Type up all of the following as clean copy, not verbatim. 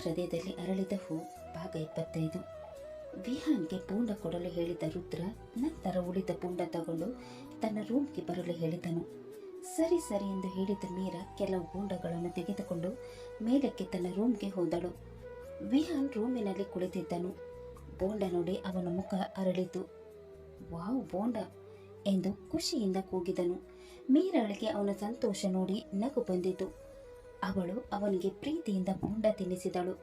ಹೃದಯದಲ್ಲಿ ಅರಳಿದ ಹೂ ಭಾಗ 25. ವಿಹಾನ್ಗೆ ಪೂಂಡ ಕೊಡಲು ಹೇಳಿದ ರುದ್ರ ನಂತರ ಉಳಿದ ಪೂಂಡ ತಗೊಂಡು ತನ್ನ ರೂಮ್ಗೆ ಬರಲು ಹೇಳಿದನು. ಸರಿ ಸರಿ ಎಂದು ಹೇಳಿದ ಮೀರಾ ಕೆಲವು ಪೂಂಡಗಳನ್ನು ತೆಗೆದುಕೊಂಡು ಮೇಲಕ್ಕೆ ತನ್ನ ರೂಮ್ಗೆ ಹೋದಳು. ವಿಹಾನ್ ರೂಮಿನಲ್ಲಿ ಕುಳಿತಿದ್ದನು. ಬೋಂಡ ನೋಡಿ ಅವನ ಮುಖ ಅರಳಿತು. ವಾವ್ ಬೋಂಡ ಎಂದು ಖುಷಿಯಿಂದ ಕೂಗಿದನು. ಮೀರಾಳಿಗೆ ಅವನ ಸಂತೋಷ ನೋಡಿ ನಗು ಬಂದಿತು. ಅವಳು ಅವನಿಗೆ ಪ್ರೀತಿಯಿಂದ ಬೋಂಡ ತಿನ್ನಿಸಿದಳು.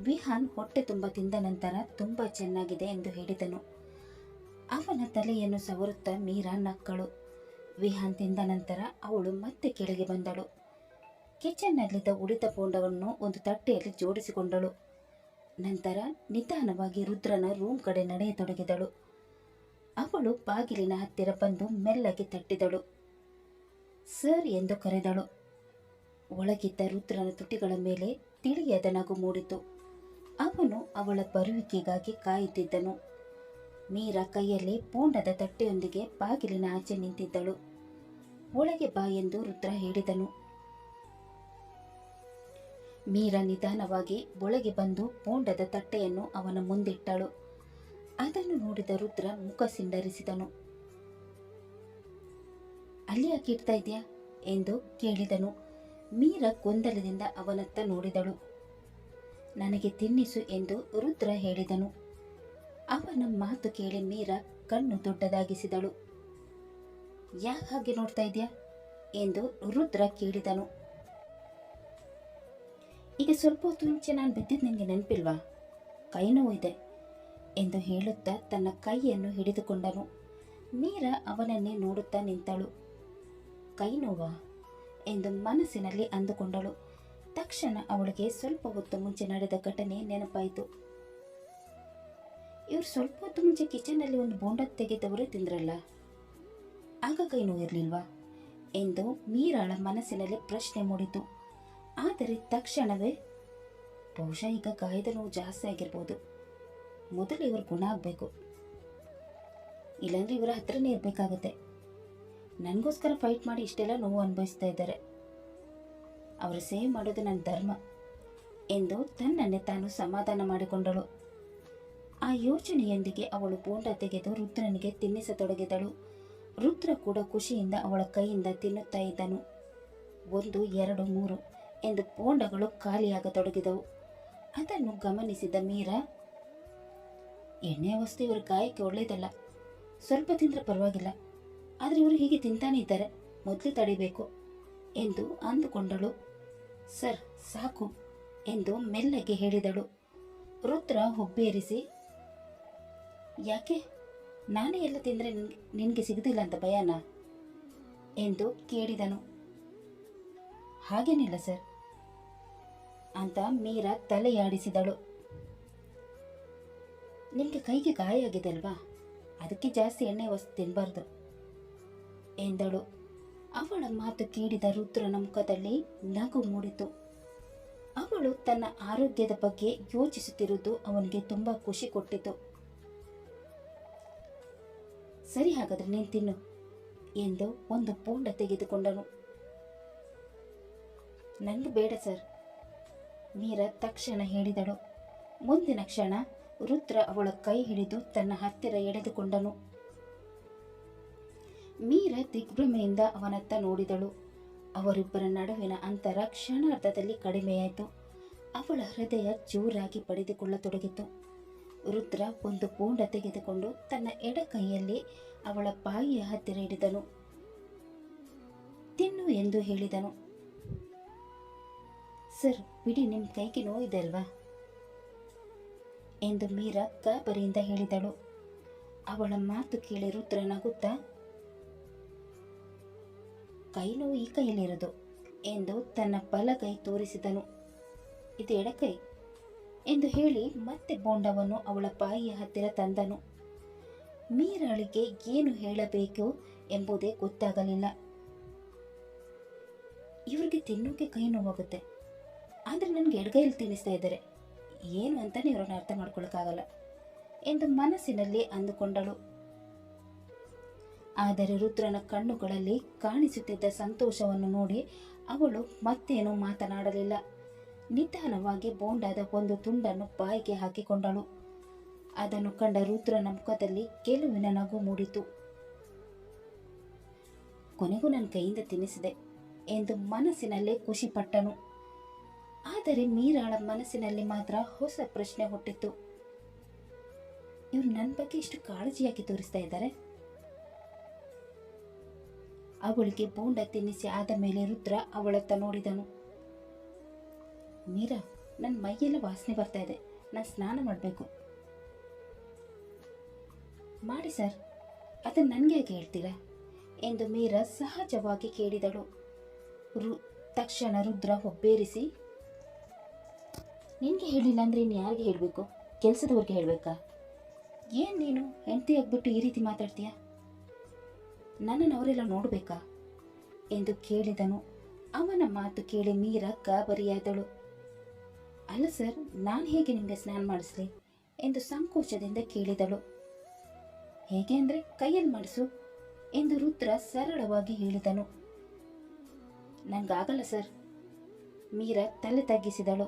ವಿಹಾನ್ ಹೊಟ್ಟೆ ತುಂಬ ತಿಂದ ನಂತರ ತುಂಬ ಚೆನ್ನಾಗಿದೆ ಎಂದು ಹೇಳಿದನು. ಅವನ ತಲೆಯನ್ನು ಸವರುತ್ತಾ ಮೀರಾ ನಕ್ಕಳು. ವಿಹಾನ್ ತಿಂದ ನಂತರ ಅವಳು ಮತ್ತೆ ಕೆಳಗೆ ಬಂದಳು. ಕಿಚನ್ನಲ್ಲಿದ್ದ ಉಳಿದ ಬೋಂಡವನ್ನು ಒಂದು ತಟ್ಟೆಯಲ್ಲಿ ಜೋಡಿಸಿಕೊಂಡಳು. ನಂತರ ನಿಧಾನವಾಗಿ ರುದ್ರನ ರೂಮ್ ಕಡೆ ನಡೆಯತೊಡಗಿದಳು. ಅವಳು ಬಾಗಿಲಿನ ಹತ್ತಿರ ಬಂದು ಮೆಲ್ಲಗೆ ತಟ್ಟಿದಳು. ಸರ್ ಎಂದು ಕರೆದಳು. ಒಳಗಿದ್ದ ರುದ್ರನ ತುಟಿಗಳ ಮೇಲೆ ತಿಳಿಯದ ನಗು ಮೂಡಿತು. ಅವನು ಅವಳ ಬರುವಿಕೆಗಾಗಿ ಕಾಯುತ್ತಿದ್ದನು. ಮೀರಾ ಕೈಯಲ್ಲಿ ಬೋಂಡದ ತಟ್ಟೆಯೊಂದಿಗೆ ಬಾಗಿಲಿನ ಆಚೆ ನಿಂತಿದ್ದಳು. ಒಳಗೆ ಬಾ ಎಂದು ರುದ್ರ ಹೇಳಿದನು. ಮೀರಾ ನಿಧಾನವಾಗಿ ಒಳಗೆ ಬಂದು ಬೋಂಡದ ತಟ್ಟೆಯನ್ನು ಅವನ ಮುಂದಿಟ್ಟಳು. ಅದನ್ನು ನೋಡಿದ ರುದ್ರ ಮುಖ ಸಿಂಡರಿಸಿದನು. ಅಲ್ಲಿ ಯಾಕೆ ಇಡ್ತಾ ಇದೆಯಾ ಎಂದು ಕೇಳಿದನು. ಮೀರಾ ಗೊಂದಲದಿಂದ ಅವನತ್ತ ನೋಡಿದಳು. ನನಗೆ ತಿನ್ನಿಸು ಎಂದು ರುದ್ರ ಹೇಳಿದನು. ಅವನ ಮಾತು ಕೇಳಿ ಮೀರಾ ಕಣ್ಣು ದೊಡ್ಡದಾಗಿಸಿದಳು. ಯಾಕೆ ಹಾಗೆ ನೋಡ್ತಾ ಇದೆಯಾ ಎಂದು ರುದ್ರ ಕೇಳಿದನು. ಈಗ ಸ್ವಲ್ಪ ಹೊತ್ತು ಮುಂಚೆ ನಾನು ಬಿದ್ದಿದ್ದು ನಿನಗೆ ನೆನಪಿಲ್ವಾ? ಕೈ ನೋವು ಇದೆ ಎಂದು ಹೇಳುತ್ತಾ ತನ್ನ ಕೈಯನ್ನು ಹಿಡಿದುಕೊಂಡನು. ಮೀರಾ ಅವನನ್ನೇ ನೋಡುತ್ತಾ ನಿಂತಳು. ಕೈ ನೋವಾ ಎಂದು ಮನಸ್ಸಿನಲ್ಲಿ ಅಂದುಕೊಂಡಳು. ತಕ್ಷಣ ಅವಳಿಗೆ ಸ್ವಲ್ಪ ಹೊತ್ತು ಮುಂಚೆ ನಡೆದ ಘಟನೆ ನೆನಪಾಯಿತು. ಇವರು ಸ್ವಲ್ಪ ಹೊತ್ತು ಮುಂಚೆ ಕಿಚನ್ನಲ್ಲಿ ಒಂದು ಬೋಂಡ ತೆಗೆದವರೇ ತಿಂದ್ರಲ್ಲ, ಆಗ ಕೈ ನೋವು ಇರಲಿಲ್ವಾ ಎಂದು ಮೀರಾಳ ಮನಸ್ಸಿನಲ್ಲಿ ಪ್ರಶ್ನೆ ಮೂಡಿತು. ಆದರೆ ತಕ್ಷಣವೇ ಬಹುಶಃ ಈಗ ಗಾಯದ ನೋವು ಜಾಸ್ತಿ ಆಗಿರ್ಬೋದು, ಮೊದಲು ಇವರು ಗುಣ ಆಗಬೇಕು, ಇಲ್ಲಾಂದ್ರೆ ಇವರ ಹತ್ರನೇ ಇರಬೇಕಾಗುತ್ತೆ. ನನಗೋಸ್ಕರ ಫೈಟ್ ಮಾಡಿ ಇಷ್ಟೆಲ್ಲ ನೋವು ಅನುಭವಿಸ್ತಾ ಇದ್ದಾರೆ, ಅವರು ಸೇವ್ ಮಾಡೋದು ನನ್ನ ಧರ್ಮ ಎಂದು ತನ್ನನ್ನೇ ತಾನು ಸಮಾಧಾನ ಮಾಡಿಕೊಂಡಳು. ಆ ಯೋಚನೆಯೊಂದಿಗೆ ಅವಳು ಬೋಂಡ ತೆಗೆದು ರುದ್ರನಿಗೆ ತಿನ್ನಿಸತೊಡಗಿದಳು. ರುದ್ರ ಕೂಡ ಖುಷಿಯಿಂದ ಅವಳ ಕೈಯಿಂದ ತಿನ್ನುತ್ತಾ ಇದ್ದನು. 1, 2, 3 ಎಂದು ಬೋಂಡಗಳು ಖಾಲಿಯಾಗತೊಡಗಿದವು. ಅದನ್ನು ಗಮನಿಸಿದ ಮೀರಾ, ಎಣ್ಣೆ ವಸ್ತು ಇವರ ಗಾಯಕ್ಕೆ ಒಳ್ಳೆಯದಲ್ಲ, ಸ್ವಲ್ಪ ತಿಂದರೆ ಪರವಾಗಿಲ್ಲ, ಆದರೆ ಇವರು ಹೀಗೆ ತಿಂತಾನೆ ಇದ್ದಾರೆ, ಮೊದಲು ತಡಿಬೇಕು ಎಂದು ಅಂದುಕೊಂಡಳು. ಸರ್ ಸಾಕು ಎಂದು ಮೆಲ್ಲಗೆ ಹೇಳಿದಳು. ರುದ್ರ ಹುಬ್ಬೇರಿಸಿ, ಯಾಕೆ ನಾನೇ ಎಲ್ಲ ತಿಂದರೆ ನಿನಗೆ ಸಿಗದಿಲ್ಲ ಅಂತ ಭಯನಾ ಎಂದು ಕೇಳಿದನು. ಹಾಗೇನಿಲ್ಲ ಸರ್ ಅಂತ ಮೀರಾ ತಲೆಯಾಡಿಸಿದಳು. ನಿಮಗೆ ಕೈಗೆ ಗಾಯ ಆಗಿದೆ ಅಲ್ವಾ, ಅದಕ್ಕೆ ಜಾಸ್ತಿ ಎಣ್ಣೆ ವಸ್ತು ತಿನ್ನಬಾರ್ದು ಎಂದಳು. ಅವಳ ಮಾತು ಕೇಳಿದ ರುದ್ರನ ಮುಖದಲ್ಲಿ ನಗು ಮೂಡಿತು. ಅವಳು ತನ್ನ ಆರೋಗ್ಯದ ಬಗ್ಗೆ ಯೋಚಿಸುತ್ತಿರುವುದು ಅವನಿಗೆ ತುಂಬಾ ಖುಷಿ ಕೊಟ್ಟಿತು. ಸರಿ ಹಾಗಾದ್ರೆ ನೀನು ತಿನ್ನು ಎಂದು ಒಂದು ಬೋಂಡ ತೆಗೆದುಕೊಂಡನು. ನನಗೆ ಬೇಡ ಸರ್, ಮೀರಾ ತಕ್ಷಣ ಹೇಳಿದಳು. ಮುಂದಿನ ಕ್ಷಣ ರುದ್ರ ಅವಳ ಕೈ ಹಿಡಿದು ತನ್ನ ಹತ್ತಿರ ಎಳೆದುಕೊಂಡನು. ಮೀರಾ ದಿಗ್ಭ್ರಮೆಯಿಂದ ಅವನತ್ತ ನೋಡಿದಳು. ಅವರಿಬ್ಬರ ನಡುವಿನ ಅಂತರ ಕ್ಷಣಾರ್ಧದಲ್ಲಿ ಕಡಿಮೆಯಾಯಿತು. ಅವಳ ಹೃದಯ ಜೋರಾಗಿ ಬಡಿದುಕೊಳ್ಳತೊಡಗಿತು. ರುದ್ರ ಒಂದು ಬೋಂಡ ತೆಗೆದುಕೊಂಡು ತನ್ನ ಎಡ ಕೈಯಲ್ಲಿ ಅವಳ ಬಾಯಿಯ ಹತ್ತಿರ ಹಿಡಿದನು. ತಿನ್ನು ಎಂದು ಹೇಳಿದನು. ಸರ್ ಬಿಡಿ, ನಿಮ್ಮ ಕೈಗೆ ನೋವಿದೆ ಅಲ್ವಾ ಎಂದು ಮೀರಾ ಗಾಬರಿಯಿಂದ ಹೇಳಿದಳು. ಅವಳ ಮಾತು ಕೇಳಿ ರುದ್ರ ನಗುತ್ತಾ, ಕೈ ನೋವು ಈ ಕೈಯಲ್ಲಿರೋದು ಎಂದು ತನ್ನ ಬಲಗೈ ತೋರಿಸಿದನು. ಇದು ಎಡಕೈ ಎಂದು ಹೇಳಿ ಮತ್ತೆ ಬೋಂಡವನ್ನು ಅವಳ ಬಾಯಿಯ ಹತ್ತಿರ ತಂದನು. ಮೀರಾಳಿಗೆ ಏನು ಹೇಳಬೇಕು ಎಂಬುದೇ ಗೊತ್ತಾಗಲಿಲ್ಲ. ಇವ್ರಿಗೆ ತಿನ್ನೋಕೆ ಕೈ ನೋವಾಗುತ್ತೆ, ಆದರೆ ನನಗೆ ಎಡಗೈಯಲ್ಲಿ ತಿನ್ನಿಸ್ತಾ ಇದ್ದಾರೆ, ಏನು ಅಂತಾನೆ ಇವ್ರನ್ನ ಅರ್ಥ ಮಾಡ್ಕೊಳಕ್ಕಾಗಲ್ಲ ಎಂದು ಮನಸ್ಸಿನಲ್ಲಿ ಅಂದುಕೊಂಡಳು. ಆದರೆ ರುದ್ರನ ಕಣ್ಣುಗಳಲ್ಲಿ ಕಾಣಿಸುತ್ತಿದ್ದ ಸಂತೋಷವನ್ನು ನೋಡಿ ಅವಳು ಮತ್ತೇನೂ ಮಾತನಾಡಲಿಲ್ಲ. ನಿಧಾನವಾಗಿ ಬೋಂಡಾದ ಒಂದು ತುಂಡನ್ನು ಬಾಯಿಗೆ ಹಾಕಿಕೊಂಡಳು. ಅದನ್ನು ಕಂಡ ರುದ್ರನ ಮುಖದಲ್ಲಿ ಗೆಲುವಿನ ನಗು ಮೂಡಿತು. ಕೊನೆಗೂ ನನ್ನ ಕೈಯಿಂದ ತಿನ್ನಿಸಿದೆ ಎಂದು ಮನಸ್ಸಿನಲ್ಲೇ ಖುಷಿಪಟ್ಟನು. ಆದರೆ ಮೀರಾಳ ಮನಸ್ಸಿನಲ್ಲಿ ಮಾತ್ರ ಹೊಸ ಪ್ರಶ್ನೆ ಹುಟ್ಟಿತ್ತು. ಇವರು ನನ್ನ ಬಗ್ಗೆ ಇಷ್ಟು ಕಾಳಜಿಯಾಗಿ ತೋರಿಸ್ತಾ ಇದ್ದಾರೆ. ಅವಳಿಗೆ ಬೋಂಡ ತಿನ್ನಿಸಿ ಆದ ಮೇಲೆ ರುದ್ರ ಅವಳತ್ತ ನೋಡಿದನು. ಮೀರಾ, ನನ್ನ ಮೈಯೆಲ್ಲ ವಾಸನೆ ಬರ್ತಾ ಇದೆ, ನಾನು ಸ್ನಾನ ಮಾಡಬೇಕು. ಮಾಡಿ ಸರ್, ಅದನ್ನು ನನಗೆ ಹೇಗೆ ಹೇಳ್ತೀರಾ ಎಂದು ಮೀರಾ ಸಹಜವಾಗಿ ಕೇಳಿದಳು. ತಕ್ಷಣ ರುದ್ರ ಹೊಬ್ಬೇರಿಸಿ, ನಿನಗೆ ಹೇಳಿಲ್ಲ ಅಂದರೆ ಇನ್ನು ಯಾರಿಗೆ ಹೇಳಬೇಕು? ಕೆಲಸದವ್ರಿಗೆ ಹೇಳಬೇಕಾ? ಏನು ನೀನು ಹೆಂಡತಿ ಆಗ್ಬಿಟ್ಟು ಈ ರೀತಿ ಮಾತಾಡ್ತೀಯ? ನನ್ನನ್ನು ಅವರೆಲ್ಲ ನೋಡಬೇಕಾ ಎಂದು ಕೇಳಿದನು. ಅವನ ಮಾತು ಕೇಳಿ ಮೀರಾ ಗಾಬರಿಯಾದಳು. ಅಲ್ಲ ಸರ್, ನಾನು ಹೇಗೆ ನಿಮಗೆ ಸ್ನಾನ ಮಾಡಿಸ್ಲಿ ಎಂದು ಸಂಕೋಚದಿಂದ ಕೇಳಿದಳು. ಹೇಗೆ ಅಂದರೆ ಕೈಯಲ್ಲಿ ಮಾಡಿಸು ಎಂದು ರುದ್ರ ಸರಳವಾಗಿ ಹೇಳಿದನು. ನನಗಾಗಲ್ಲ ಸರ್. ಮೀರಾ ತಲೆ ತಗ್ಗಿಸಿದಳು.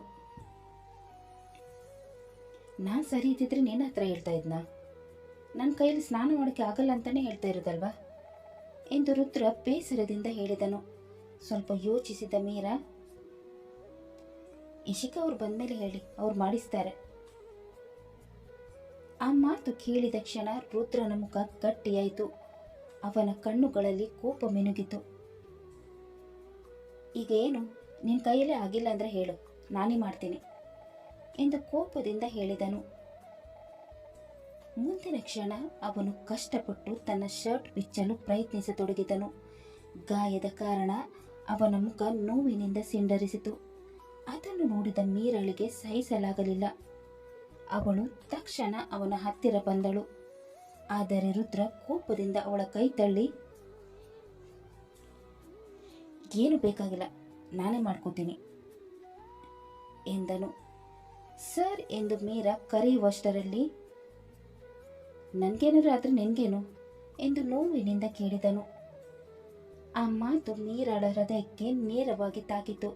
ನಾನು ಸರಿ ಇದ್ದಿದ್ರೆ ನಿನ್ನ ಹತ್ರ ಹೇಳ್ತಾ ಇದ್ನಾ? ನನ್ನ ಕೈಯಲ್ಲಿ ಸ್ನಾನ ಮಾಡೋಕ್ಕೆ ಆಗಲ್ಲ ಅಂತಾನೆ ಹೇಳ್ತಾ ಇರೋದಲ್ವಾ ಎಂದು ರುದ್ರ ಬೇಸರದಿಂದ ಹೇಳಿದನು. ಸ್ವಲ್ಪ ಯೋಚಿಸಿದ ಮೀರಾ, ಇಶಿಕಾ ಅವ್ರು ಬಂದ್ಮೇಲೆ ಹೇಳಿ, ಅವ್ರು ಮಾಡಿಸ್ತಾರೆ. ಆ ಮಾತು ಕೇಳಿದ ಕ್ಷಣ ರುದ್ರನ ಮುಖ ಗಟ್ಟಿಯಾಯಿತು. ಅವನ ಕಣ್ಣುಗಳಲ್ಲಿ ಕೋಪ ಮಿನುಗಿತು. ಈಗ ಏನು, ನಿನ್ನ ಕೈಯಲ್ಲೇ ಆಗಿಲ್ಲ ಅಂದರೆ ಹೇಳು, ನಾನೇ ಮಾಡ್ತೀನಿ ಎಂದು ಕೋಪದಿಂದ ಹೇಳಿದನು. ಮುಂದಿನ ಕ್ಷಣ ಅವನು ಕಷ್ಟಪಟ್ಟು ತನ್ನ ಶರ್ಟ್ ಬಿಚ್ಚಲು ಪ್ರಯತ್ನಿಸತೊಡಗಿದನು. ಗಾಯದ ಕಾರಣ ಅವನ ಮುಖ ನೋವಿನಿಂದ ಸಿಂಡರಿಸಿತು. ಅದನ್ನು ನೋಡಿದ ಮೀರಳಿಗೆ ಸಹಿಸಲಾಗಲಿಲ್ಲ. ಅವಳು ತಕ್ಷಣ ಅವನ ಹತ್ತಿರ ಬಂದಳು. ಆದರೆ ರುದ್ರ ಕೋಪದಿಂದ ಅವಳ ಕೈ ತಳ್ಳಿ, ಏನು ಬೇಕಾಗಿಲ್ಲ, ನಾನೇ ಮಾಡ್ಕೋತೀನಿ ಎಂದನು. ಸರ್ ಎಂದು ಮೀರಾ ಕರೆಯುವಷ್ಟರಲ್ಲಿ, ನನಗೇನಾದ್ರೂ ಆದರೆ ನಿನಗೇನು ಎಂದು ನೋವಿನಿಂದ ಕೇಳಿದನು. ಆ ಮಾತು ಮೀರಾಳ ಹೃದಯಕ್ಕೆ ನೇರವಾಗಿ ತಾಕಿತು.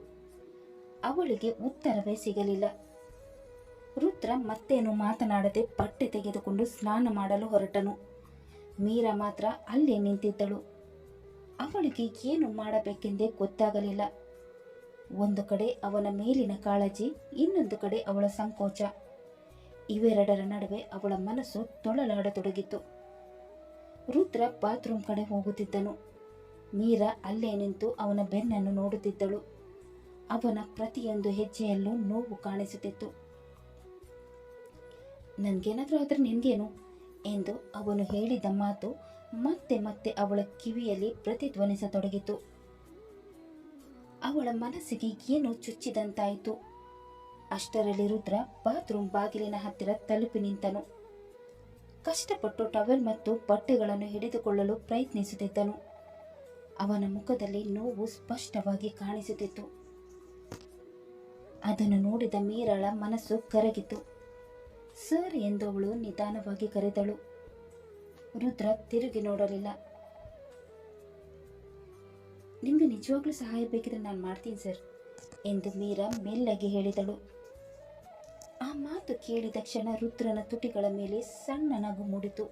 ಅವಳಿಗೆ ಉತ್ತರವೇ ಸಿಗಲಿಲ್ಲ. ರುದ್ರ ಮತ್ತೇನು ಮಾತನಾಡದೆ ಬಟ್ಟೆ ತೆಗೆದುಕೊಂಡು ಸ್ನಾನ ಮಾಡಲು ಹೊರಟನು. ಮೀರಾ ಮಾತ್ರ ಅಲ್ಲೇ ನಿಂತಿದ್ದಳು. ಅವಳಿಗೆ ಏನು ಮಾಡಬೇಕೆಂದೇ ಗೊತ್ತಾಗಲಿಲ್ಲ. ಒಂದು ಕಡೆ ಅವನ ಮೇಲಿನ ಕಾಳಜಿ, ಇನ್ನೊಂದು ಕಡೆ ಅವಳ ಸಂಕೋಚ. ಇವೆರಡರ ನಡುವೆ ಅವಳ ಮನಸ್ಸು ತೊಳಲಾಡತೊಡಗಿತು. ರುದ್ರ ಬಾತ್ರೂಮ್ ಕಡೆ ಹೋಗುತ್ತಿದ್ದನು. ಮೀರಾ ಅಲ್ಲೇ ನಿಂತು ಅವನ ಬೆನ್ನನ್ನು ನೋಡುತ್ತಿದ್ದಳು. ಅವನ ಪ್ರತಿಯೊಂದು ಹೆಜ್ಜೆಯಲ್ಲೂ ನೋವು ಕಾಣಿಸುತ್ತಿತ್ತು. ನನಗೇನಾದ್ರೂ ಆದರೆ ನಿನಗೇನು ಎಂದು ಅವನು ಹೇಳಿದ ಮಾತು ಮತ್ತೆ ಮತ್ತೆ ಅವಳ ಕಿವಿಯಲ್ಲಿ ಪ್ರತಿಧ್ವನಿಸತೊಡಗಿತು. ಅವಳ ಮನಸ್ಸಿಗೆ ಏನೋ ಚುಚ್ಚಿದಂತಾಯಿತು. ಅಷ್ಟರಲ್ಲಿ ರುದ್ರ ಬಾತ್ರೂಮ್ ಬಾಗಿಲಿನ ಹತ್ತಿರ ತಲುಪಿ ನಿಂತನು. ಕಷ್ಟಪಟ್ಟು ಟವೆಲ್ ಮತ್ತು ಬಟ್ಟೆಗಳನ್ನು ಹಿಡಿದುಕೊಳ್ಳಲು ಪ್ರಯತ್ನಿಸುತ್ತಿದ್ದನು. ಅವನ ಮುಖದಲ್ಲಿ ನೋವು ಸ್ಪಷ್ಟವಾಗಿ ಕಾಣಿಸುತ್ತಿತ್ತು. ಅದನ್ನು ನೋಡಿದ ಮೀರಾಳ ಮನಸ್ಸು ಕರಗಿತು. ಸರ್ ಎಂದು ಅವಳು ನಿಧಾನವಾಗಿ ಕರೆದಳು. ರುದ್ರ ತಿರುಗಿ ನೋಡಲಿಲ್ಲ. ನಿಮಗೆ ನಿಜವಾಗ್ಲೂ ಸಹಾಯ ಬೇಕಿದ್ರೆ ನಾನು ಮಾಡ್ತೀನಿ ಸರ್ ಎಂದು ಮೀರಾ ಮೆಲ್ಲಗೆ ಹೇಳಿದಳು. ಆ ಮಾತು ಕೇಳಿದ ಕ್ಷಣ ರುದ್ರನ ತುಟಿಗಳ ಮೇಲೆ ಸಣ್ಣ ನಗು ಮೂಡಿತು.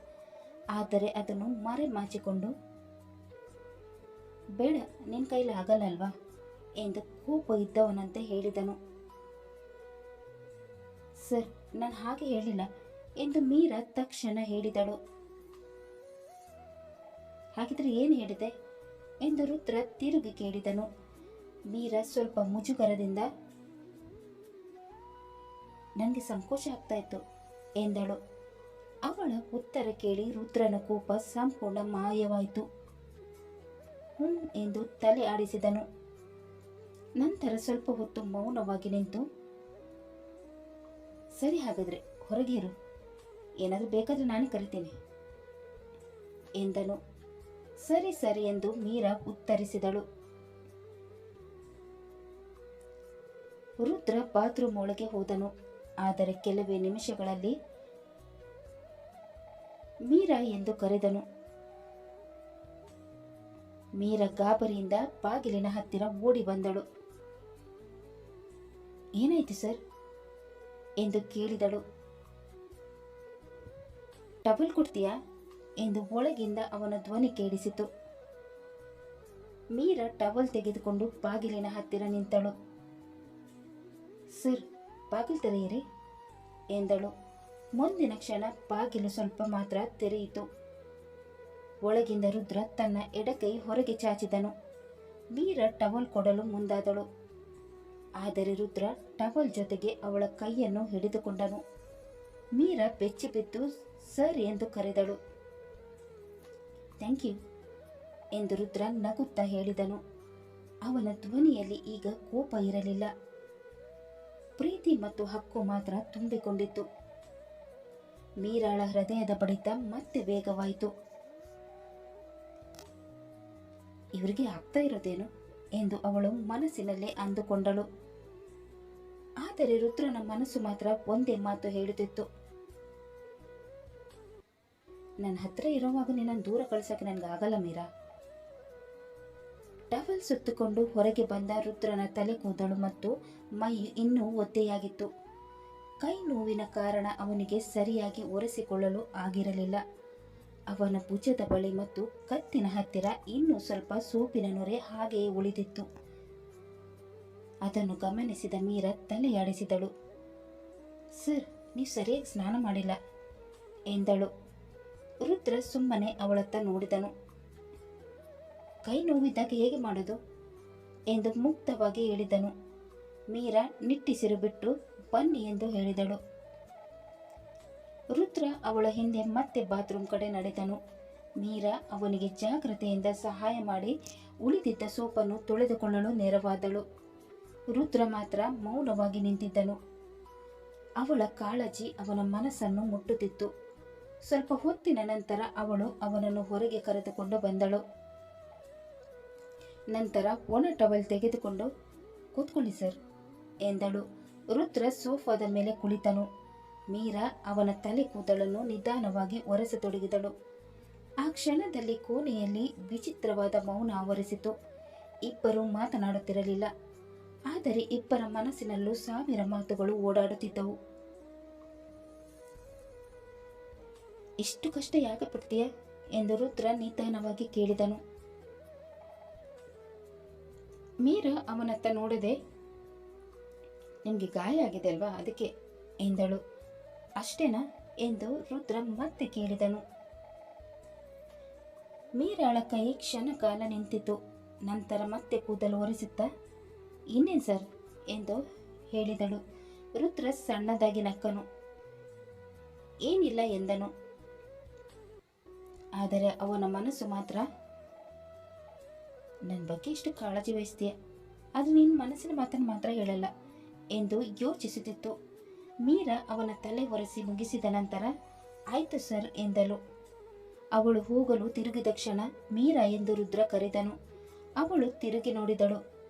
ಆದರೆ ಅದನ್ನು ಮರೆಮಾಚಿಕೊಂಡು, ಬೇಡ, ನಿನ್ನ ಕೈಲಿ ಆಗಲ್ಲ ಅಲ್ವಾ ಎಂದು ಕೋಪ ಇದ್ದವನಂತೆ ಹೇಳಿದನು. ಸರ್, ನಾನು ಹಾಗೆ ಹೇಳಿಲ್ಲ ಎಂದು ಮೀರಾ ತಕ್ಷಣ ಹೇಳಿದಳು. ಹಾಗಿದ್ರೆ ಏನು ಹೇಳಿದೆ ಎಂದು ರುದ್ರ ತಿರುಗಿ ಕೇಳಿದನು. ಮೀರಾ ಸ್ವಲ್ಪ ಮುಜುಗರದಿಂದ, ನನಗೆ ಸಂಕೋಚ ಆಗ್ತಾ ಇತ್ತು ಎಂದಳು. ಅವಳ ಉತ್ತರ ಕೇಳಿ ರುದ್ರನ ಕೋಪ ಸಂಪೂರ್ಣ ಮಾಯವಾಯಿತು. ಎಂದು ತಲೆ ಆಡಿಸಿದನು. ನಂತರ ಸ್ವಲ್ಪ ಹೊತ್ತು ಮೌನವಾಗಿ ನಿಂತು, ಸರಿ, ಹಾಗಾದ್ರೆ ಹೊರಗೆ ಇರು, ಏನಾದರೂ ಬೇಕಾದ್ರೆ ನಾನೇ ಕರಿತೀನಿ ಎಂದನು. ಸರಿ ಸರಿ ಎಂದು ಮೀರಾ ಉತ್ತರಿಸಿದಳು. ರುದ್ರ ಬಾತ್ರೂಮ್ ಒಳಗೆ ಹೋದನು. ಆದರೆ ಕೆಲವೇ ನಿಮಿಷಗಳಲ್ಲಿ ಮೀರಾ ಎಂದು ಕರೆದನು. ಮೀರಾ ಗಾಬರಿಯಿಂದ ಬಾಗಿಲಿನ ಹತ್ತಿರ ಓಡಿ ಬಂದಳು. ಏನಾಯ್ತು ಸರ್ ಎಂದು ಕೇಳಿದಳು. ಟವಲ್ ಕೊಡ್ತೀಯಾ ಎಂದು ಒಳಗಿಂದ ಅವನ ಧ್ವನಿ ಕೇಳಿಸಿತು. ಮೀರಾ ಟವಲ್ ತೆಗೆದುಕೊಂಡು ಬಾಗಿಲಿನ ಹತ್ತಿರ ನಿಂತಳು. ಸರ್, ಬಾಗಿಲು ತೆರೆಯಿರಿ ಎಂದಳು. ಮುಂದಿನ ಕ್ಷಣ ಬಾಗಿಲು ಸ್ವಲ್ಪ ಮಾತ್ರ ತೆರೆಯಿತು. ಒಳಗಿಂದ ರುದ್ರ ತನ್ನ ಎಡಕೈ ಹೊರಗೆ ಚಾಚಿದನು. ಮೀರಾ ಟವಲ್ ಕೊಡಲು ಮುಂದಾದಳು. ಆದರೆ ರುದ್ರ ಟವಲ್ ಜೊತೆಗೆ ಅವಳ ಕೈಯನ್ನು ಹಿಡಿದುಕೊಂಡನು. ಮೀರಾ ಬೆಚ್ಚಿ ಬಿದ್ದು ಸರ್ ಎಂದು ಕರೆದಳು. ಥ್ಯಾಂಕ್ ಯು ಎಂದು ರುದ್ರ ನಗುತ್ತಾ ಹೇಳಿದನು. ಅವನ ಧ್ವನಿಯಲ್ಲಿ ಈಗ ಕೋಪ ಇರಲಿಲ್ಲ, ಪ್ರೀತಿ ಮತ್ತು ಹಕ್ಕು ಮಾತ್ರ ತುಂಬಿಕೊಂಡಿತ್ತು. ಮೀರಾಳ ಹೃದಯದ ಬಡಿತ ಮತ್ತೆ ವೇಗವಾಯಿತು. ಇವರಿಗೆ ಆಗ್ತಾ ಇರೋದೇನು ಎಂದು ಅವಳು ಮನಸ್ಸಿನಲ್ಲೇ ಅಂದುಕೊಂಡಳು. ಆದರೆ ರುದ್ರನ ಮನಸ್ಸು ಮಾತ್ರ ಒಂದೇ ಮಾತು ಹೇಳುತ್ತಿತ್ತು. ನನ್ನ ಹತ್ರ ಇರುವಾಗ ನಿನ್ನನ್ನು ದೂರ ಕಳ್ಸಕ್ಕೆ ನನಗಾಗಲ್ಲ ಮೀರಾ. ಟವಲ್ ಸುತ್ತುಕೊಂಡು ಹೊರಗೆ ಬಂದ ರುದ್ರನ ತಲೆ ಕೂದಲು ಮತ್ತು ಮೈ ಇನ್ನೂ ಒದ್ದೆಯಾಗಿತ್ತು. ಕೈ ನೋವಿನ ಕಾರಣ ಅವನಿಗೆ ಸರಿಯಾಗಿ ಒರೆಸಿಕೊಳ್ಳಲು ಆಗಿರಲಿಲ್ಲ. ಅವನ ಭುಜದ ಬಳಿ ಮತ್ತು ಕತ್ತಿನ ಹತ್ತಿರ ಇನ್ನೂ ಸ್ವಲ್ಪ ಸೋಪಿನ ನೊರೆ ಹಾಗೆಯೇ ಉಳಿದಿತ್ತು. ಅದನ್ನು ಗಮನಿಸಿದ ಮೀರಾ ತಲೆಯಾಡಿಸಿದಳು. ಸರ್, ನೀವು ಸರಿಯಾಗಿ ಸ್ನಾನ ಮಾಡಿಲ್ಲ ಎಂದಳು. ರುದ್ರ ಸುಮ್ಮನೆ ಅವಳತ್ತ ನೋಡಿದನು. ಕೈ ನೋವಿದ್ದಾಗ ಹೇಗೆ ಮಾಡೋದು ಎಂದು ಮುಕ್ತವಾಗಿ ಹೇಳಿದನು. ಮೀರಾ ನಿಟ್ಟಿಸಿರು ಬಿಟ್ಟು ಬನ್ನಿ ಎಂದು ಹೇಳಿದಳು. ರುದ್ರ ಅವಳ ಹಿಂದೆ ಮತ್ತೆ ಬಾತ್ರೂಮ್ ಕಡೆ ನಡೆದನು. ಮೀರಾ ಅವನಿಗೆ ಜಾಗ್ರತೆಯಿಂದ ಸಹಾಯ ಮಾಡಿ ಉಳಿದಿದ್ದ ಸೋಪನ್ನು ತೊಳೆದುಕೊಳ್ಳಲು ನೆರವಾದಳು. ರುದ್ರ ಮಾತ್ರ ಮೌನವಾಗಿ ನಿಂತಿದ್ದನು. ಅವಳ ಕಾಳಜಿ ಅವನ ಮನಸ್ಸನ್ನು ಮುಟ್ಟುತ್ತಿತ್ತು. ಸ್ವಲ್ಪ ಹೊತ್ತಿನ ನಂತರ ಅವಳು ಅವನನ್ನು ಹೊರಗೆ ಕರೆದುಕೊಂಡು ಬಂದಳು. ನಂತರ ಒಣ ಟವಲ್ ತೆಗೆದುಕೊಂಡು ಕೂತ್ಕೊಳ್ಳಿ ಸರ್ ಎಂದಳು. ರುದ್ರ ಸೋಫಾದ ಮೇಲೆ ಕುಳಿತನು. ಮೀರಾ ಅವನ ತಲೆ ಕೂದಲನ್ನು ನಿಧಾನವಾಗಿ ಒರೆಸತೊಡಗಿದಳು. ಆ ಕ್ಷಣದಲ್ಲಿ ಕೋಣೆಯಲ್ಲಿ ವಿಚಿತ್ರವಾದ ಮೌನ ಆವರಿಸಿತು. ಇಬ್ಬರು ಮಾತನಾಡುತ್ತಿರಲಿಲ್ಲ, ಆದರೆ ಇಬ್ಬರ ಮನಸ್ಸಿನಲ್ಲೂ ಸಾವಿರ ಮಾತುಗಳು ಓಡಾಡುತ್ತಿದ್ದವು. ಇಷ್ಟು ಕಷ್ಟ ಯಾಕೆ ಪಡ್ತೀಯ ಎಂದು ರುದ್ರ ನಿಧಾನವಾಗಿ ಕೇಳಿದನು. ಮೀರಾ ಅವನತ್ತ ನೋಡದೆ, ನಿಮಗೆ ಗಾಯ ಆಗಿದೆ ಅಲ್ವಾ, ಅದಕ್ಕೆ ಎಂದಳು. ಅಷ್ಟೇನಾ ಎಂದು ರುದ್ರ ಮತ್ತೆ ಕೇಳಿದನು. ಮೀರಾಳ ಕೈ ಕ್ಷಣ ಕಾಲ ನಿಂತಿತು. ನಂತರ ಮತ್ತೆ ಕೂದಲು ಒರೆಸುತ್ತಾ, ಇನ್ನೇನು ಸರ್ ಎಂದು ಹೇಳಿದಳು. ರುದ್ರ ಸಣ್ಣದಾಗಿ ನಕ್ಕನು. ಏನಿಲ್ಲ ಎಂದನು. ಆದರೆ ಅವನ ಮನಸ್ಸು ಮಾತ್ರ, ನನ್ನ ಬಗ್ಗೆ ಇಷ್ಟು ಕಾಳಜಿ ವಹಿಸ್ತೀಯ, ಅದು ನಿನ್ನ ಮನಸ್ಸಿನ ಮಾತನ್ನು ಮಾತ್ರ ಹೇಳಲ್ಲ ಎಂದು ಯೋಚಿಸುತ್ತಿತ್ತು. ಮೀರಾ ಅವನ ತಲೆ ಒರೆಸಿ ಮುಗಿಸಿದ ನಂತರ ಆಯ್ತು ಸರ್ ಎಂದಳು. ಅವಳು ಹೋಗಲು ತಿರುಗಿದ ಕ್ಷಣ ಮೀರಾ ಎಂದು ರುದ್ರ ಕರೆದನು. ಅವಳು ತಿರುಗಿ ನೋಡಿದಳು.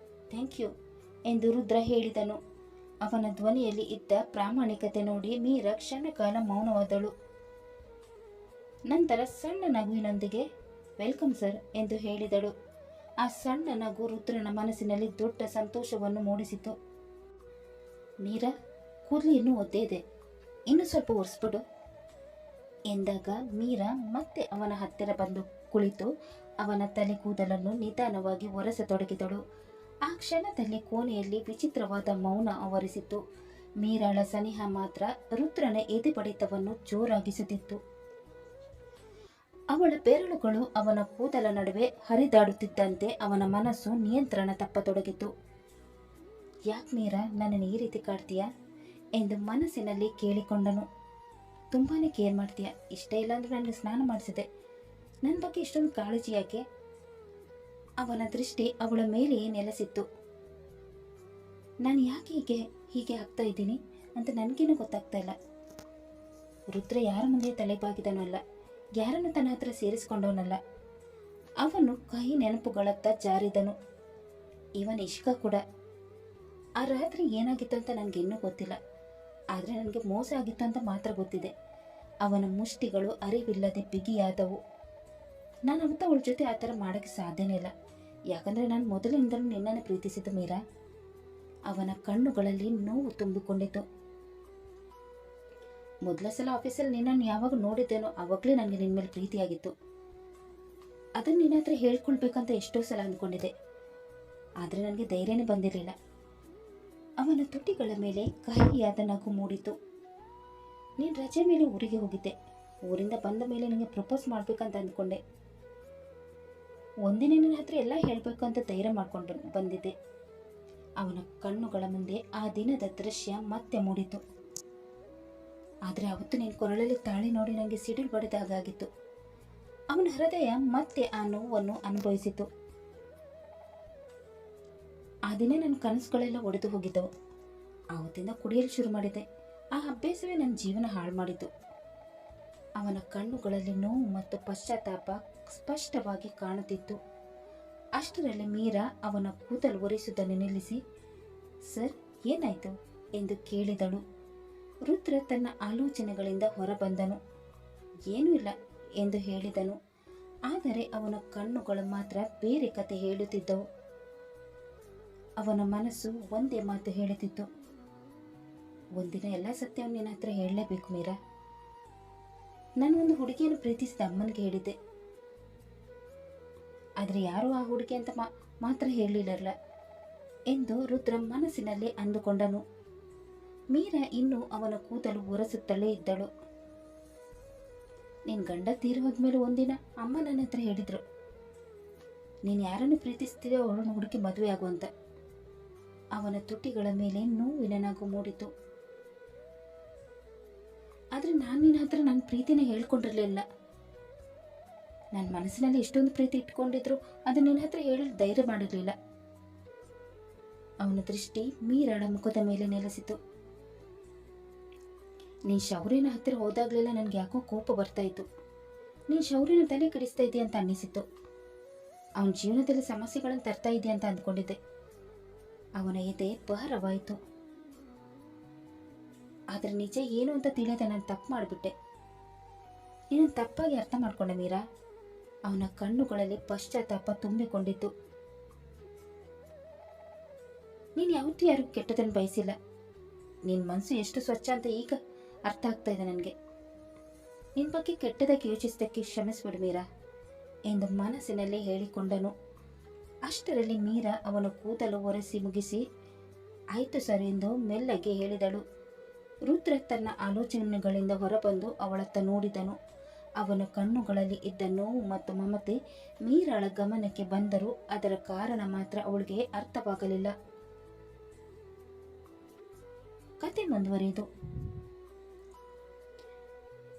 ಥ್ಯಾಂಕ್ ಯು ಎಂದು ರುದ್ರ ಹೇಳಿದನು. ಅವನ ಧ್ವನಿಯಲ್ಲಿ ಇದ್ದ ಪ್ರಾಮಾಣಿಕತೆ ನೋಡಿ ಮೀರಾ ಕ್ಷಣಕಾಲ ಮೌನವಾದಳು. ನಂತರ ಸಣ್ಣ ನಗುವಿನೊಂದಿಗೆ ವೆಲ್ಕಮ್ ಸರ್ ಎಂದು ಹೇಳಿದಳು. ಆ ಸಣ್ಣ ನಗು ರುದ್ರನ ಮನಸ್ಸಿನಲ್ಲಿ ದೊಡ್ಡ ಸಂತೋಷವನ್ನು ಮೂಡಿಸಿತು. ಮೀರಾ, ಕೂದಲು ಇನ್ನೂ ಒದ್ದೆ ಇದೆ, ಇನ್ನೂ ಸ್ವಲ್ಪ ಒರೆಸ್ಬಿಡು ಎಂದಾಗ ಮೀರಾ ಮತ್ತೆ ಅವನ ಹತ್ತಿರ ಬಂದು ಕುಳಿತು ಅವನ ತಲೆ ಕೂದಲನ್ನು ನಿಧಾನವಾಗಿ ಒರೆಸತೊಡಗಿದಳು. ಆ ಕ್ಷಣದಲ್ಲಿ ಕೋಣೆಯಲ್ಲಿ ವಿಚಿತ್ರವಾದ ಮೌನ ಆವರಿಸಿತು. ಮೀರಾಳ ಸನಿಹ ಮಾತ್ರ ರುದ್ರನ ಎದೆ ಬಡಿತವನ್ನು ಜೋರಾಗಿಸುತ್ತಿತ್ತು. ಅವಳ ಬೆರಳುಗಳು ಅವನ ಕೂದಲ ನಡುವೆ ಹರಿದಾಡುತ್ತಿದ್ದಂತೆ ಅವನ ಮನಸ್ಸು ನಿಯಂತ್ರಣ ತಪ್ಪತೊಡಗಿತು. ಯಾಕೆ ಮೀರಾ ನನ್ನನ್ನು ಈ ರೀತಿ ಕಾಡ್ತೀಯಾ ಎಂದು ಮನಸ್ಸಿನಲ್ಲಿ ಕೇಳಿಕೊಂಡನು. ತುಂಬಾ ಕೇರ್ ಮಾಡ್ತೀಯ, ಇಷ್ಟ ಇಲ್ಲಾಂದ್ರೆ ನನಗೆ ಸ್ನಾನ ಮಾಡಿಸಿದೆ, ನನ್ನ ಬಗ್ಗೆ ಇಷ್ಟೊಂದು ಕಾಳಜಿ ಯಾಕೆ? ಅವನ ದೃಷ್ಟಿ ಅವಳ ಮೇಲೆಯೇ ನೆಲೆಸಿತ್ತು. ನಾನು ಯಾಕೆ ಹೀಗೆ ಆಗ್ತಾ ಇದ್ದೀನಿ ಅಂತ ನನಗೇನು ಗೊತ್ತಾಗ್ತಾ ಇಲ್ಲ. ರುದ್ರ ಯಾರ ಮುಂದೆ ತಲೆಬಾಗಿದನಲ್ಲ, ಯಾರನ್ನು ತನ್ನ ಹತ್ರ ಸೇರಿಸಿಕೊಂಡವನಲ್ಲ. ಅವನು ಕಹಿ ನೆನಪುಗಳತ್ತ ಜಾರಿದನು. ಇವನ ಇಷ್ಕ ಕೂಡ. ಆ ರಾತ್ರಿ ಏನಾಗಿತ್ತು ಅಂತ ನನಗೆ ಇನ್ನೂ ಗೊತ್ತಿಲ್ಲ, ಆದರೆ ನನಗೆ ಮೋಸ ಆಗಿತ್ತು ಅಂತ ಮಾತ್ರ ಗೊತ್ತಿದೆ. ಅವನ ಮುಷ್ಟಿಗಳು ಅರಿವಿಲ್ಲದೆ ಬಿಗಿಯಾದವು. ನಾನು ಅವಳ ಜೊತೆ ಆ ಥರ ಮಾಡೋಕ್ಕೆ ಸಾಧ್ಯನೇ ಇಲ್ಲ, ಯಾಕಂದರೆ ನಾನು ಮೊದಲಿನಿಂದಲೂ ನಿನ್ನನ್ನು ಪ್ರೀತಿಸಿದ ಮೀರಾ. ಅವನ ಕಣ್ಣುಗಳಲ್ಲಿ ನೋವು ತುಂಬಿಕೊಂಡಿತು. ಮೊದಲ ಸಲ ಆಫೀಸಲ್ಲಿ ನಿನ್ನನ್ನು ಯಾವಾಗ ನೋಡಿದ್ದೇನೋ ಆವಾಗಲೇ ನನಗೆ ನಿನ್ನ ಮೇಲೆ ಪ್ರೀತಿಯಾಗಿತ್ತು. ಅದನ್ನು ನಿನ್ನ ಹತ್ರ ಹೇಳ್ಕೊಳ್ಬೇಕಂತ ಎಷ್ಟೋ ಸಲ ಅಂದ್ಕೊಂಡಿದ್ದೆ, ಆದರೆ ನನಗೆ ಧೈರ್ಯನೇ ಬಂದಿರಲಿಲ್ಲ. ಅವನ ತುಟಿಗಳ ಮೇಲೆ ಕಹಿಯಾದ ನಗು ಮೂಡಿತು. ನೀನು ರಜೆ ಮೇಲೆ ಊರಿಗೆ ಹೋಗಿದ್ದೆ. ಊರಿಂದ ಬಂದ ಮೇಲೆ ನನಗೆ ಪ್ರಪೋಸ್ ಮಾಡಬೇಕಂತ ಅಂದ್ಕೊಂಡೆ. ಒಂದಿನ ನಿನ್ನ ಹತ್ರ ಎಲ್ಲ ಹೇಳಬೇಕು ಅಂತ ಧೈರ್ಯ ಮಾಡ್ಕೊಂಡು ಬಂದಿದ್ದೆ. ಅವನ ಕಣ್ಣುಗಳ ಮುಂದೆ ಆ ದಿನದ ದೃಶ್ಯ ಮತ್ತೆ ಮೂಡಿತು. ಆದರೆ ಅವತ್ತು ನಿನ್ನ ಕೊರಳಲ್ಲಿ ತಾಳಿ ನೋಡಿ ನನಗೆ ಸಿಡಿಲು ಬಡಿದ ಹಾಗಾಗಿತ್ತು. ಅವನ ಹೃದಯ ಮತ್ತೆ ಆ ನೋವನ್ನು ಅನುಭವಿಸಿತು. ಆ ದಿನ ನನ್ನ ಕನಸುಗಳೆಲ್ಲ ಒಡೆದು ಹೋಗಿದ್ದವು. ಆವತ್ತಿಂದ ಕುಡಿಯಲು ಶುರು ಮಾಡಿದ್ದೆ. ಆ ಅಭ್ಯಾಸವೇ ನನ್ನ ಜೀವನ ಹಾಳು ಮಾಡಿತು. ಅವನ ಕಣ್ಣುಗಳಲ್ಲಿ ನೋವು ಮತ್ತು ಪಶ್ಚಾತ್ತಾಪ ಸ್ಪಷ್ಟವಾಗಿ ಕಾಣುತ್ತಿತ್ತು. ಅಷ್ಟರಲ್ಲಿ ಮೀರಾ ಅವನ ಕೂದಲು ಒರೆಸುವುದನ್ನು ನಿಲ್ಲಿಸಿ, ಸರ್ ಏನಾಯಿತು ಎಂದು ಕೇಳಿದಳು. ರುದ್ರ ತನ್ನ ಆಲೋಚನೆಗಳಿಂದ ಹೊರಬಂದನು. ಏನೂ ಇಲ್ಲ ಎಂದು ಹೇಳಿದನು. ಆದರೆ ಅವನ ಕಣ್ಣುಗಳು ಮಾತ್ರ ಬೇರೆ ಕತೆ ಹೇಳುತ್ತಿದ್ದವು. ಅವನ ಮನಸ್ಸು ಒಂದೇ ಮಾತು ಹೇಳುತ್ತಿತ್ತು, ಒಂದಿನ ಎಲ್ಲ ಸತ್ಯವನ್ನು ನಿನ್ನ ಹತ್ರ ಹೇಳಲೇಬೇಕು ಮೀರಾ. ನಾನು ಒಂದು ಹುಡುಗಿಯನ್ನು ಪ್ರೀತಿಸಿದ ಅಮ್ಮನಿಗೆ ಹೇಳಿದ್ದೆ, ಆದರೆ ಯಾರೂ ಆ ಹುಡುಗಿ ಅಂತ ಮಾತ್ರ ಹೇಳಲಿಲ್ಲ ಎಂದು ರುದ್ರ ಮನಸ್ಸಿನಲ್ಲಿ ಅಂದುಕೊಂಡನು. ಮೀರಾ ಇನ್ನೂ ಅವನ ಕೂದಲು ಒರೆಸುತ್ತಲೇ ಇದ್ದಳು. ನಿನ್ನ ಗಂಡ ತೀರಿ ಹೋದ್ಮೇಲೆ ಒಂದಿನ ಅಮ್ಮ ನನ್ನ ಹತ್ರ ಹೇಳಿದ್ರು, ನೀನು ಯಾರನ್ನು ಪ್ರೀತಿಸ್ತೀಯೋ ಅವಳನ್ನು ಹುಡುಕಿ ಮದುವೆ ಆಗುವಂತ. ಅವನ ತುಟಿಗಳ ಮೇಲೆ ನೋವಿನ ನಗು ಮೂಡಿತು. ಆದರೆ ನಾನು ನಿನ್ನ ಹತ್ರ ನನ್ನ ಪ್ರೀತಿನ ಹೇಳ್ಕೊಂಡಿರಲಿಲ್ಲ. ನನ್ನ ಮನಸ್ಸಿನಲ್ಲಿ ಎಷ್ಟೊಂದು ಪ್ರೀತಿ ಇಟ್ಕೊಂಡಿದ್ರು ಅದು ನಿನ್ನ ಹತ್ರ ಹೇಳಲು ಧೈರ್ಯ ಮಾಡಿರಲಿಲ್ಲ. ಅವನ ದೃಷ್ಟಿ ಮೀರಾಳ ಮುಖದ ಮೇಲೆ ನೆಲೆಸಿತು. ನೀನು ಶೌರ್ಯನ ಹತ್ತಿರ ಹೋದಾಗಲೆಲ್ಲ ನನಗೆ ಯಾಕೋ ಕೋಪ ಬರ್ತಾ ಇತ್ತು. ನೀನು ಶೌರ್ಯನ ತಲೆ ಕೆಡಿಸ್ತಾ ಇದೆಯಾ ಅಂತ ಅನ್ನಿಸಿತ್ತು. ಅವನ ಜೀವನದಲ್ಲಿ ಸಮಸ್ಯೆಗಳನ್ನು ತರ್ತಾ ಇದೆಯಾ ಅಂತ ಅಂದ್ಕೊಂಡಿದ್ದೆ. ಅವನ ಎದೆ ಭಾರವಾಯಿತು. ಆದರೆ ನಿಜ ಏನು ಅಂತ ತಿಳಿಯದೆ ನಾನು ತಪ್ಪು ಮಾಡಿಬಿಟ್ಟೆ. ನೀನು ತಪ್ಪಾಗಿ ಅರ್ಥ ಮಾಡ್ಕೊಂಡೆ ಮೀರಾ. ಅವನ ಕಣ್ಣುಗಳಲ್ಲಿ ಪಶ್ಚಾತ್ತಾಪ ತುಂಬಿಕೊಂಡಿತ್ತು. ನೀನು ಯಾವತ್ತೂ ಯಾರಿಗೂ ಕೆಟ್ಟದನ್ನು ಬಯಸಿಲ್ಲ. ನಿನ್ನ ಮನಸ್ಸು ಎಷ್ಟು ಸ್ವಚ್ಛ ಅಂತ ಈಗ ಅರ್ಥ ಆಗ್ತಾ ಇದೆ ನನಗೆ. ನಿನ್ನ ಬಗ್ಗೆ ಕೆಟ್ಟದಾಗಿ ಯೋಚಿಸಿದ್ದಕ್ಕೆ ಕ್ಷಮಿಸ್ಬಿಡು ಮೀರಾ ಎಂದು ಮನಸ್ಸಿನಲ್ಲಿ ಹೇಳಿಕೊಂಡನು. ಅಷ್ಟರಲ್ಲಿ ಮೀರಾ ಅವನ ಕೂದಲು ಒರೆಸಿ ಮುಗಿಸಿ ಆಯಿತು ಸರ್ ಎಂದು ಮೆಲ್ಲಗೆ ಹೇಳಿದಳು. ರುದ್ರ ತನ್ನ ಆಲೋಚನೆಗಳಿಂದ ಹೊರಬಂದು ಅವಳತ್ತ ನೋಡಿದನು. ಅವನ ಕಣ್ಣುಗಳಲ್ಲಿ ಇದ್ದ ನೋವು ಮತ್ತು ಮಮತೆ ಮೀರಾಳ ಗಮನಕ್ಕೆ ಬಂದರೂ ಅದರ ಕಾರಣ ಮಾತ್ರ ಅವಳಿಗೆ ಅರ್ಥವಾಗಲಿಲ್ಲ. ಕತೆ ಮುಂದುವರಿಯಿತು.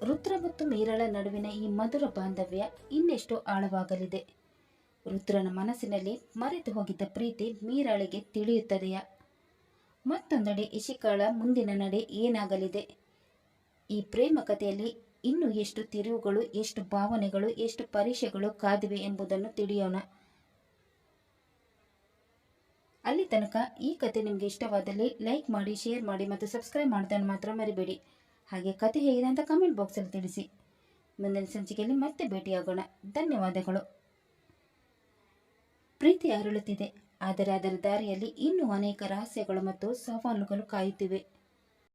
ರುದ್ರ ಮತ್ತು ಮೀರಾಳ ನಡುವಿನ ಈ ಮಧುರ ಬಾಂಧವ್ಯ ಇನ್ನೆಷ್ಟು ಆಳವಾಗಲಿದೆ. ರುದ್ರನ ಮನಸ್ಸಿನಲ್ಲಿ ಮರೆತು ಹೋಗಿದ್ದ ಪ್ರೀತಿ ಮೀರಾಳಿಗೆ ತಿಳಿಯುತ್ತದೆಯಾ? ಮತ್ತೊಂದೆಡೆ ಇಶಿಕಾಳ ಮುಂದಿನ ನಡೆ ಏನಾಗಲಿದೆ? ಈ ಪ್ರೇಮ ಕಥೆಯಲ್ಲಿ ಇನ್ನು ಎಷ್ಟು ತಿರುವುಗಳು, ಎಷ್ಟು ಭಾವನೆಗಳು, ಎಷ್ಟು ಪರೀಕ್ಷೆಗಳು ಕಾದಿವೆ ಎಂಬುದನ್ನು ತಿಳಿಯೋಣ. ಅಲ್ಲಿ ತನಕ ಈ ಕತೆ ನಿಮಗೆ ಇಷ್ಟವಾದಲ್ಲಿ ಲೈಕ್ ಮಾಡಿ, ಶೇರ್ ಮಾಡಿ ಮತ್ತು ಸಬ್ಸ್ಕ್ರೈಬ್ ಮಾಡೋದನ್ನು ಮಾತ್ರ ಮರಿಬೇಡಿ. ಹಾಗೆ ಕತೆ ಹೇಗಿದೆ ಅಂತ ಕಮೆಂಟ್ ಬಾಕ್ಸಲ್ಲಿ ತಿಳಿಸಿ. ಮುಂದಿನ ಸಂಚಿಕೆಯಲ್ಲಿ ಮತ್ತೆ ಭೇಟಿಯಾಗೋಣ. ಧನ್ಯವಾದಗಳು. ಪ್ರೀತಿ ಅರಳುತ್ತಿದೆ, ಆದರೆ ಅದರ ದಾರಿಯಲ್ಲಿ ಇನ್ನೂ ಅನೇಕ ರಹಸ್ಯಗಳು ಮತ್ತು ಸವಾಲುಗಳು ಕಾಯುತ್ತಿವೆ.